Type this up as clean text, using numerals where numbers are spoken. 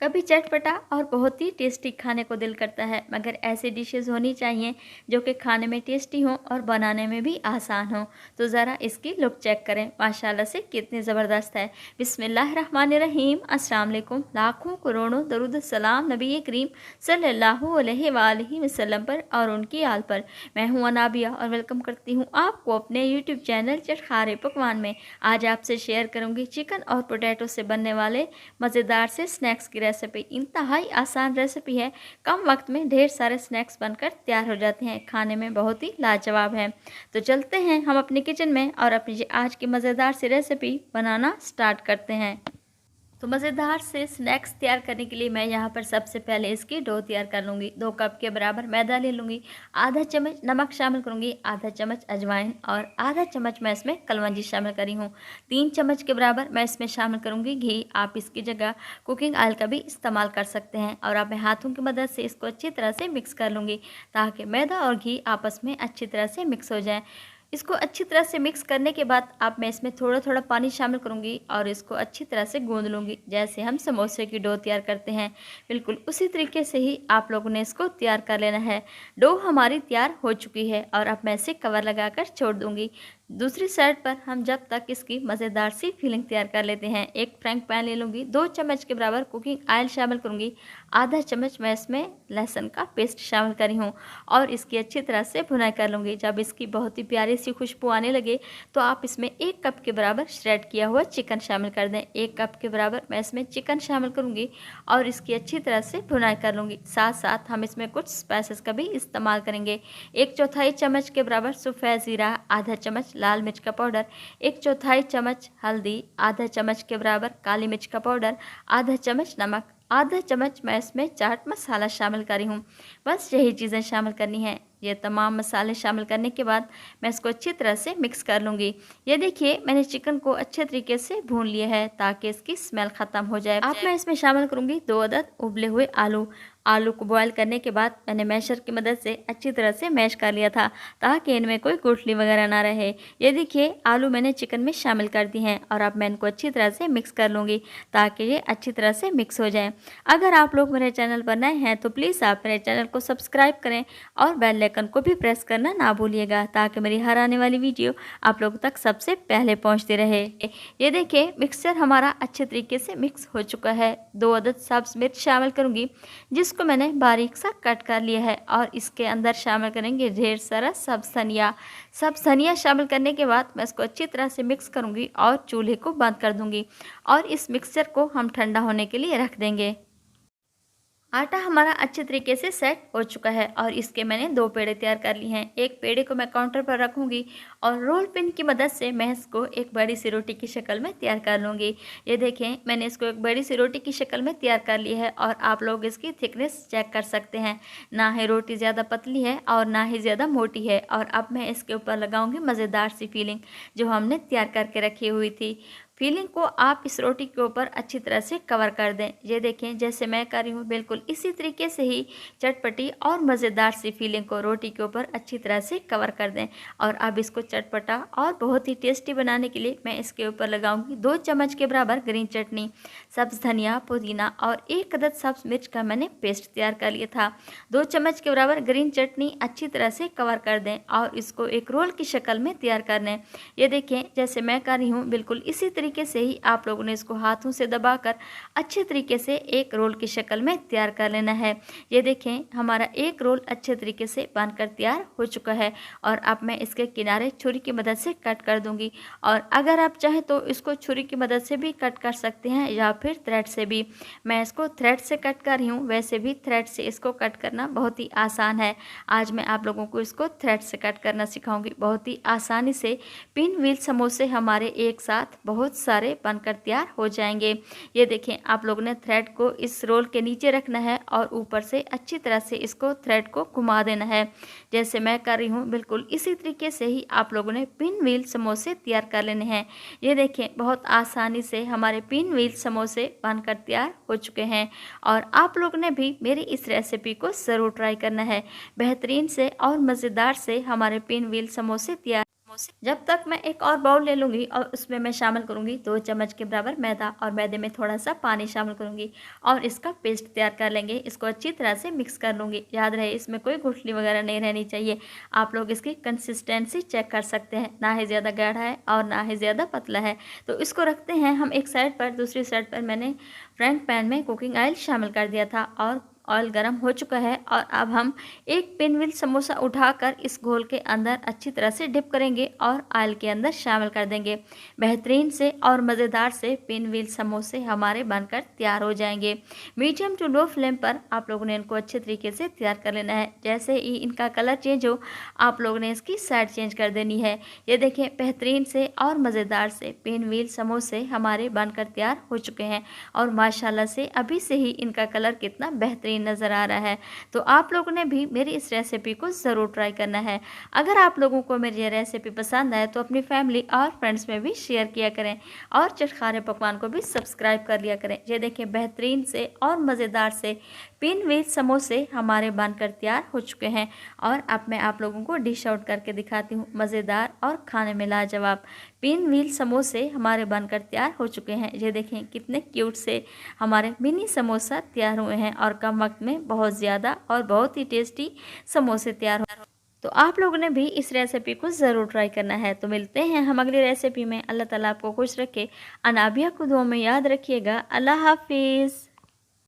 कभी चटपटा और बहुत ही टेस्टी खाने को दिल करता है, मगर ऐसी डिशेस होनी चाहिए जो कि खाने में टेस्टी हो और बनाने में भी आसान हो। तो ज़रा इसकी लुक चेक करें, माशाल्लाह से कितनी ज़बरदस्त है। बिस्मिल्लाहिर्रहमानिर्रहीम, अस्सलाम वालेकुम। लाखों करोड़ों दरूद सलाम नबी करीम सल्लल्लाहु अलैहि वसल्लम पर और उनकी आल पर। मैं हूँ अनाबिया और वेलकम करती हूँ आपको अपने यूट्यूब चैनल चटखारे पकवान में। आज आपसे शेयर करूँगी चिकन और पोटैटो से बनने वाले मज़ेदार से स्नैक्स की रेसिपी। इंतहाई आसान रेसिपी है, कम वक्त में ढेर सारे स्नैक्स बनकर तैयार हो जाते हैं, खाने में बहुत ही लाजवाब है। तो चलते हैं हम अपने किचन में और अपनी आज की मज़ेदार सी रेसिपी बनाना स्टार्ट करते हैं। तो मज़ेदार से स्नैक्स तैयार करने के लिए मैं यहाँ पर सबसे पहले इसकी डो तैयार कर लूँगी। 2 कप के बराबर मैदा ले लूँगी, आधा चम्मच नमक शामिल करूँगी, आधा चम्मच अजवाइन और आधा चम्मच मैं इसमें कलौंजी शामिल करी हूँ। 3 चम्मच के बराबर मैं इसमें शामिल करूँगी घी। आप इसकी जगह कुकिंग ऑयल का भी इस्तेमाल कर सकते हैं। और अब मैं हाथों की मदद से इसको अच्छी तरह से मिक्स कर लूँगी ताकि मैदा और घी आपस में अच्छी तरह से मिक्स हो जाए। इसको अच्छी तरह से मिक्स करने के बाद अब मैं इसमें थोड़ा थोड़ा पानी शामिल करूंगी और इसको अच्छी तरह से गूंद लूँगी, जैसे हम समोसे की डो तैयार करते हैं। बिल्कुल उसी तरीके से ही आप लोगों ने इसको तैयार कर लेना है। डो हमारी तैयार हो चुकी है और अब मैं इसे कवर लगाकर छोड़ दूँगी। दूसरी साइड पर हम जब तक इसकी मज़ेदार सी फिलिंग तैयार कर लेते हैं, एक फ्राइंग पैन ले लूँगी, 2 चम्मच के बराबर कुकिंग ऑयल शामिल करूँगी, आधा चम्मच मैं इसमें लहसुन का पेस्ट शामिल करी हूँ और इसकी अच्छी तरह से भुनाई कर लूँगी। जब इसकी बहुत ही प्यारी सी खुशबू आने लगे तो आप इसमें 1 कप के बराबर श्रेड किया हुआ चिकन शामिल कर दें। 1 कप के बराबर मैं इसमें चिकन शामिल करूँगी और इसकी अच्छी तरह से भुनाई कर लूँगी। साथ साथ हम इसमें कुछ स्पाइसेस का भी इस्तेमाल करेंगे। 1/4 चम्मच के बराबर सफ़ेद ज़ीरा, आधा चम्मच लाल मिर्च का पाउडर, 1/4 चम्मच हल्दी, आधा चम्मच के बराबर काली मिर्च का पाउडर, आधा चम्मच नमक, आधा चम्मच मैं इसमें चाट मसाला शामिल करी हूँ। बस यही चीज़ें शामिल करनी है। ये तमाम मसाले शामिल करने के बाद मैं इसको अच्छी तरह से मिक्स कर लूँगी। ये देखिए मैंने चिकन को अच्छे तरीके से भून लिया है ताकि इसकी स्मेल ख़त्म हो जाए। अब मैं इसमें शामिल करूँगी 2 अदद उबले हुए आलू। आलू को बॉयल करने के बाद मैंने मैशर की मदद से अच्छी तरह से मैश कर लिया था ताकि इनमें कोई गुठली वगैरह ना रहे। ये देखिए आलू मैंने चिकन में शामिल कर दी हैं और अब मैं इनको अच्छी तरह से मिक्स कर लूँगी ताकि ये अच्छी तरह से मिक्स हो जाए। अगर आप लोग मेरे चैनल पर नए हैं तो प्लीज़ आप मेरे चैनल को सब्सक्राइब करें और बेल आइकन को भी प्रेस करना ना भूलिएगा ताकि मेरी हर आने वाली वीडियो आप लोगों तक सबसे पहले पहुँचती रहे। ये देखिए मिक्सचर हमारा अच्छे तरीके से मिक्स हो चुका है। 2 अदद सब्ज़ मिर्च शामिल करूँगी जिसको मैंने बारीक सा कट कर लिया है और इसके अंदर शामिल करेंगे ढेर सारा सब्ज़ धनिया शामिल करने के बाद मैं इसको अच्छी तरह से मिक्स करूँगी और चूल्हे को बंद कर दूँगी और इस मिक्सचर को हम ठंडा होने के लिए रख देंगे। आटा हमारा अच्छे तरीके से सेट हो चुका है और इसके मैंने 2 पेड़े तैयार कर लिए हैं। एक पेड़े को मैं काउंटर पर रखूँगी और रोल पिन की मदद से मैं इसको एक बड़ी सी रोटी की शक्ल में तैयार कर लूँगी। ये देखें मैंने इसको एक बड़ी सी रोटी की शक्ल में तैयार कर ली है और आप लोग इसकी थिकनेस चेक कर सकते हैं। ना ही रोटी ज़्यादा पतली है और ना ही ज़्यादा मोटी है। और अब मैं इसके ऊपर लगाऊँगी मज़ेदार सी फिलिंग जो हमने तैयार करके रखी हुई थी। फिलिंग को आप इस रोटी के ऊपर अच्छी तरह से कवर कर दें। ये देखें जैसे मैं कर रही हूँ बिल्कुल इसी तरीके से ही चटपटी और मज़ेदार सी फिलिंग को रोटी के ऊपर अच्छी तरह से कवर कर दें। और अब इसको चटपटा और बहुत ही टेस्टी बनाने के लिए मैं इसके ऊपर लगाऊंगी 2 चम्मच के बराबर ग्रीन चटनी, सब्ज़ धनिया, पुदीना और 1 अदद सब्ज़ मिर्च का मैंने पेस्ट तैयार कर लिया था। 2 चम्मच के बराबर ग्रीन चटनी अच्छी तरह से कवर कर दें और इसको एक रोल की शक्ल में तैयार कर लें। ये देखें जैसे मैं कर रही हूँ बिल्कुल इसी तरीके से ही आप लोगों ने इसको हाथों से दबाकर अच्छे तरीके से एक रोल की शक्ल में तैयार कर लेना है। ये देखें हमारा एक रोल अच्छे तरीके से बनकर तैयार हो चुका है और अब मैं इसके किनारे छुरी की मदद से कट कर दूंगी। और अगर आप चाहें तो इसको छुरी की मदद से भी कट कर सकते हैं या फिर थ्रेड से भी। मैं इसको थ्रेड से कट कर रही हूँ, वैसे भी थ्रेड से इसको कट करना बहुत ही आसान है। आज मैं आप लोगों को इसको थ्रेड से कट करना सिखाऊंगी। बहुत ही आसानी से पिन व्हील समोसे हमारे एक साथ बहुत सारे बनकर तैयार हो जाएंगे। ये देखें आप लोगों ने थ्रेड को इस रोल के नीचे रखना है और ऊपर से अच्छी तरह से इसको थ्रेड को घुमा देना है जैसे मैं कर रही हूँ। बिल्कुल इसी तरीके से ही आप लोगों ने पिन व्हील समोसे तैयार कर लेने हैं। ये देखें बहुत आसानी से हमारे पिन व्हील समोसे बनकर तैयार हो चुके हैं और आप लोगों ने भी मेरी इस रेसिपी को ज़रूर ट्राई करना है। बेहतरीन से और मज़ेदार से हमारे पिन व्हील समोसे तैयार समोसे। जब तक मैं एक और बाउल ले लूँगी और उसमें मैं शामिल करूँगी 2 चम्मच के बराबर मैदा और मैदे में थोड़ा सा पानी शामिल करूँगी और इसका पेस्ट तैयार कर लेंगे। इसको अच्छी तरह से मिक्स कर लूँगी। याद रहे इसमें कोई गुठली वगैरह नहीं रहनी चाहिए। आप लोग इसकी कंसिस्टेंसी चेक कर सकते हैं, ना ही ज़्यादा गाढ़ा है और ना ही ज़्यादा पतला है। तो इसको रखते हैं हम एक साइड पर। दूसरी साइड पर मैंने फ्राइंग पैन में कुकिंग ऑयल शामिल कर दिया था और ऑयल गर्म हो चुका है और अब हम एक पिनव्हील समोसा उठाकर इस घोल के अंदर अच्छी तरह से डिप करेंगे और ऑयल के अंदर शामिल कर देंगे। बेहतरीन से और मज़ेदार से पिनव्हील समोसे हमारे बनकर तैयार हो जाएंगे। मीडियम टू लो फ्लेम पर आप लोगों ने इनको अच्छे तरीके से तैयार कर लेना है। जैसे ही इनका कलर चेंज हो आप लोगों ने इसकी साइड चेंज कर देनी है। ये देखिए बेहतरीन से और मज़ेदार से पिनव्हील समोसे हमारे बनकर तैयार हो चुके हैं और माशाल्लाह से अभी से ही इनका कलर कितना बेहतरीन नज़र आ रहा है। तो आप लोगों ने भी मेरी इस रेसिपी को ज़रूर ट्राई करना है। अगर आप लोगों को मेरी ये रेसिपी पसंद आए तो अपनी फैमिली और फ्रेंड्स में भी शेयर किया करें और चटखारे पकवान को भी सब्सक्राइब कर लिया करें। ये देखिए बेहतरीन से और मज़ेदार से पिनव्हील समोसे हमारे बनकर तैयार हो चुके हैं और अब मैं आप लोगों को डिश आउट करके दिखाती हूँ। मज़ेदार और खाने में लाजवाब पिनव्हील समोसे हमारे बनकर तैयार हो चुके हैं। ये देखें कितने क्यूट से हमारे मिनी समोसा तैयार हुए हैं और कम वक्त में बहुत ज़्यादा और बहुत ही टेस्टी समोसे तैयार हो। तो आप लोगों ने भी इस रेसिपी को ज़रूर ट्राई करना है। तो मिलते हैं हम अगली रेसिपी में। अल्लाह ताला आपको खुश रखे। अनाबिया को दुआ में याद रखिएगा। अल्लाह हाफिज़।